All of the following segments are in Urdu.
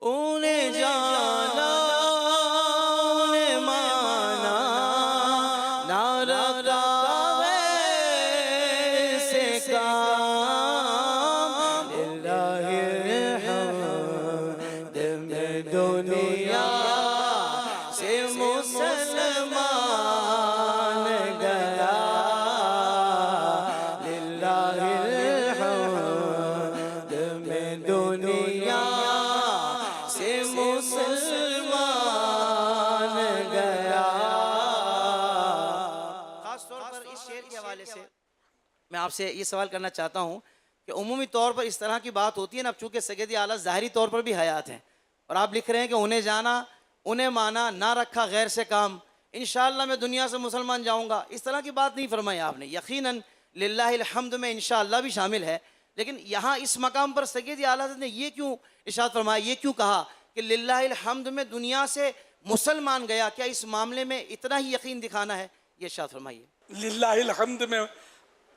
انہیں جانا انہیں مانا نہ رکھا ویسے کام للہ الحمد میں دنیا سے مسلمان گیا للہ الحمد میں دنیا سے مسلمان گیا۔ خاص طور پر اس شعر کے حوالے سے میں آپ سے یہ سوال کرنا چاہتا ہوں کہ عمومی طور پر اس طرح کی بات ہوتی ہے نا، اب چونکہ سید اعلیٰ ظاہری طور پر بھی حیات ہیں اور آپ لکھ رہے ہیں کہ انہیں جانا انہیں مانا نہ رکھا غیر سے کام، انشاءاللہ میں دنیا سے مسلمان جاؤں گا، اس طرح کی بات نہیں فرمائی آپ نے۔ یقیناً للہ الحمد میں انشاءاللہ بھی شامل ہے، لیکن یہاں اس مقام پر سید اعلیٰ حضرت نے یہ کیوں ارشاد فرمایا، یہ کیوں کہا کہ للہ الحمد میں دنیا سے مسلمان گیا؟ کیا اس معاملے میں اتنا ہی یقین دکھانا ہے؟ یہ ارشاد فرمائیے۔ للہ الحمد میں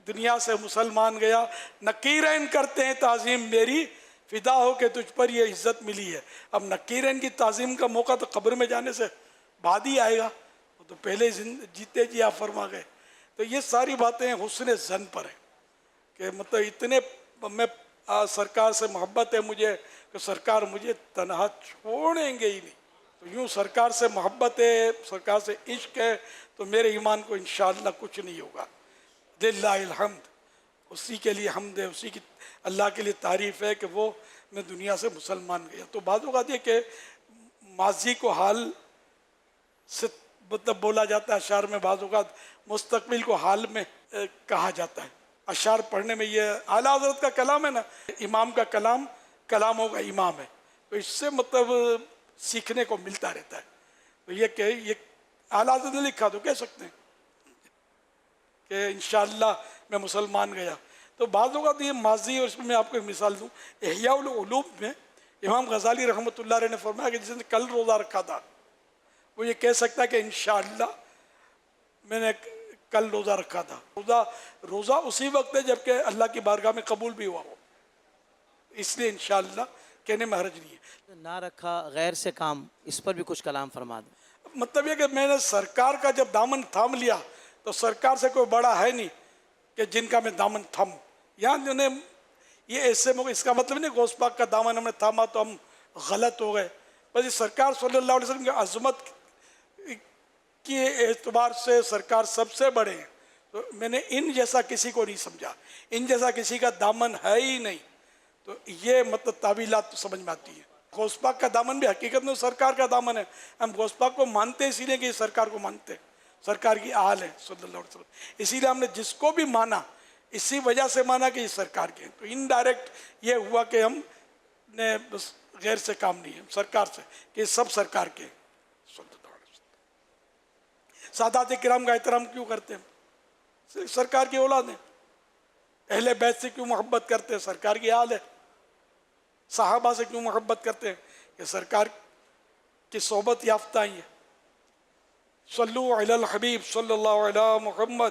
دنیا سے مسلمان گیا، نکیرین کرتے ہیں تعظیم میری، فدا ہو کہ تجھ پر یہ عزت ملی ہے۔ اب نکیرین کی تعظیم کا موقع تو قبر میں جانے سے بعد ہی آئے گا، وہ تو پہلے جیتے جی آپ فرما گئے۔ تو یہ ساری باتیں حسن ظن پر ہیں کہ مطلب اتنے میں سرکار سے محبت ہے مجھے کہ سرکار مجھے تنہا چھوڑیں گے ہی نہیں۔ تو یوں سرکار سے محبت ہے، سرکار سے عشق ہے، تو میرے ایمان کو انشاءاللہ کچھ نہیں ہوگا۔ للہ الحمد، اسی کے لیے حمد ہے، اسی کی اللہ کے لیے تعریف ہے کہ وہ میں دنیا سے مسلمان گیا۔ تو بعض اوقات یہ کہ ماضی کو حال سے مطلب بولا جاتا ہے اشعار میں، بعض اوقات مستقبل کو حال میں کہا جاتا ہے۔ اشعار پڑھنے میں یہ اعلیٰ حضرت کا کلام ہے نا، امام کا کلام کلاموں کا امام ہے، تو اس سے مطلب سیکھنے کو ملتا رہتا ہے۔ تو یہ کہ یہ اعلیٰ حضرت نے لکھا تو کہہ سکتے ہیں کہ انشاءاللہ میں مسلمان گیا۔ تو بعض اوقات یہ ماضی، اور اس میں آپ کو ایک مثال دوں، احیاء العلوم میں امام غزالی رحمۃ اللہ علیہ نے فرمایا کہ جس نے کل روزہ رکھا تھا وہ یہ کہہ سکتا ہے کہ انشاءاللہ میں نے کل روزہ رکھا تھا۔ روزہ اسی وقت ہے جبکہ اللہ کی بارگاہ میں قبول بھی ہوا ہو، اس لیے انشاءاللہ کہنے میں حرج نہیں ہے۔ نہ رکھا غیر سے کام، اس پر بھی کچھ کلام فرما دیں۔ مطلب یہ کہ میں نے سرکار کا جب دامن تھام لیا تو سرکار سے کوئی بڑا ہے نہیں کہ جن کا میں دامن تھاموں۔ یہاں انہیں یہ ایسے موقع، اس کا مطلب نہیں غوث پاک کا دامن ہم نے تھاما تو ہم غلط ہو گئے، بس یہ سرکار صلی اللہ علیہ وسلم کی عظمت کے اعتبار سے سرکار سب سے بڑے ہیں، تو میں نے ان جیسا کسی کو نہیں سمجھا، ان جیسا کسی کا دامن ہے ہی نہیں۔ تو یہ مطلب تعویلات تو سمجھ میں آتی ہے۔ غوث پاک کا دامن بھی حقیقت میں سرکار کا دامن ہے، ہم غوث پاک کو مانتے ہیں اسی لیے کہ یہ سرکار کو مانتے ہیں، سرکار کی آل ہے صلی اللہ علیہ وسلم، اسی لیے ہم نے جس کو بھی مانا اسی وجہ سے مانا کہ یہ سرکار کے ہیں۔ تو انڈائریکٹ یہ ہوا کہ ہم نے بس غیر سے کام نہیں ہے، سرکار سے کہ یہ سب سرکار کے ہیں صلی اللہ علیہ وسلم۔ سادات کرام کا احترام کیوں کرتے ہیں؟ سرکار کی اولاد ہیں۔ اہل بیت سے کیوں محبت کرتے ہیں؟ سرکار کی آل ہے۔ صحابہ سے کیوں محبت کرتے ہیں؟ کہ سرکار کی صحبت یافتہ ہی ہے۔ صلو علی الحبیب صلی اللہ علیہ محمد۔